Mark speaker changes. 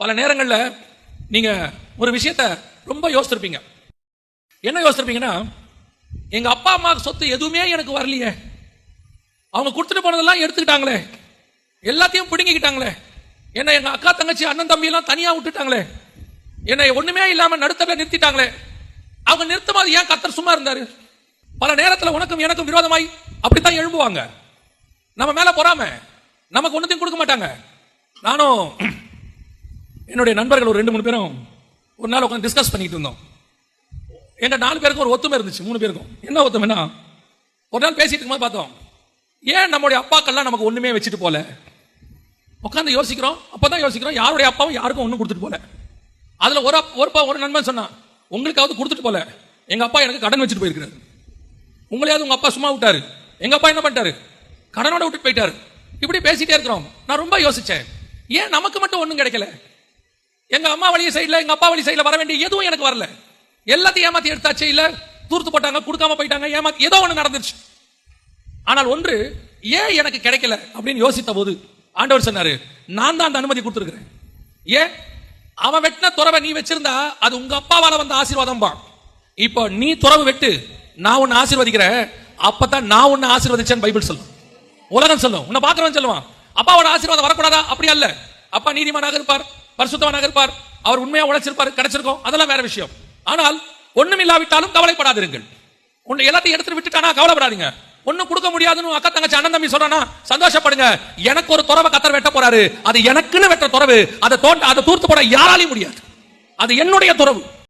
Speaker 1: பல நேரங்களில் நீங்க ஒரு விஷயத்த ரொம்ப யோசிச்சிருப்பீங்க. என்ன யோசிச்சிருப்பீங்கன்னா, எங்க அப்பா அம்மா சொத்து எதுவுமே எனக்கு வரலையே, அவங்க கொடுத்துட்டு போனதெல்லாம் எடுத்துக்கிட்டாங்களே, எல்லாத்தையும் பிடுங்கிக்கிட்டாங்களே, என்ன எங்க அக்கா தங்கச்சி அண்ணன் தம்பி எல்லாம் தனியா விட்டுட்டாங்களே, என்னை ஒண்ணுமே இல்லாம நடுத்தல நிறுத்திட்டாங்களே, அவங்க நிறுத்தும் போது ஏன் கர்த்தர் சும்மா இருந்தாரு? பல நேரத்தில் உனக்கும் எனக்கும் விரோதமாய் அப்படித்தான் எழும்புவாங்க. நம்ம மேல பொறாம, நமக்கு ஒன்னத்தையும் கொடுக்க மாட்டாங்க. நானும் என்னுடைய நண்பர்கள் ஒரு 2-3 பேரும் ஒரு நாள் உட்காந்து டிஸ்கஸ் பண்ணிட்டு இருந்தோம். எங்க 4 பேருக்கும் ஒரு ஒத்துமை இருந்துச்சு. 3 பேருக்கும் என்ன ஒத்துமைன்னா, ஒரு நாள் பேசிட்டு இருக்கும்போது பார்த்தோம், ஏன் நம்முடைய அப்பாக்கள்லாம் நமக்கு ஒண்ணுமே வச்சுட்டு போல உட்காந்து யோசிக்கிறோம். அப்பதான் யோசிக்கிறோம், யாருடைய அப்பாவும் யாருக்கும் ஒன்றும் கொடுத்துட்டு போல. அதுல ஒரு நண்பன் சொன்னான், உங்களுக்காவது கொடுத்துட்டு போல, எங்க அப்பா எனக்கு கடன் வச்சுட்டு போயிருக்கிறாரு. உங்களையாவது உங்க அப்பா சும்மா விட்டாரு, எங்க அப்பா என்ன பண்ணிட்டாரு, கடனோட விட்டுட்டு போயிட்டாரு. இப்படி பேசிட்டே இருக்கிறோம். நான் ரொம்ப யோசிச்சேன், ஏன் நமக்கு மட்டும் ஒண்ணும் கிடைக்கல? எங்க அம்மா வழி சைடுல எங்க அப்பா வழி சைடுல வர வேண்டிய எதுவும் எனக்கு வரல. எல்லாத்தையும் ஏமாத்தி எடுத்தாச்சு, இல்ல தூர்த்து போட்டாங்க, கொடுக்காம போயிட்டாங்க, ஏமாத்தி ஏதோ ஒண்ணு நடந்துருச்சு. ஆனால் ஒன்று ஏன் எனக்கு கிடைக்கல அப்படின்னு யோசித்த போது ஆண்டவர் சொன்னாரு, நான் தான் அந்த அனுமதி கொடுத்துருக்கிறேன். ஏன்? அவன் வெட்டின துறவை நீ வச்சிருந்தா அது உங்க அப்பாவால வந்த ஆசீர்வாதம் பா. இப்போ நீ துறவு வெட்டு, நான் உன்னை ஆசீர்வதிக்கிறேன், அப்பதான் நான் உன்னை ஆசீர்வதிச்சேன் பைபிள் சொல்லும், உலகம் சொல்லும். உன்னை பாக்குறவன் சொல்லுவான், அப்பாவோட ஆசீர்வாதம் வரக்கூடாதா? அப்படி அல்ல. அப்பா நீதிமானாக இருப்பார், பரிசுத்தவனாக இருப்பார், அவர் உண்மையா உழைச்சிருப்பார், கிடைச்சிருக்கும், அதெல்லாம் வேற விஷயம். ஆனால் ஒண்ணும் இல்லாவிட்டாலும் கவலைப்படாதீர்கள். உன்னை எல்லாத்தையும் எடுத்துட்டு விட்டுட்டானா கவலைப்படாதீங்க. ஒன்னும் கொடுக்க முடியாதுன்னு அக்கா தங்கச்சி அண்ணன் தம்பி சொல்றானா சந்தோஷப்படுங்க. எனக்கு ஒரு துறவை கர்த்தர் வெட்ட போறாரு, அது எனக்குன்னு வெட்ட துறவு, அதை தூர்த்து போட யாராலையும் முடியாது, அது என்னுடைய துறவு.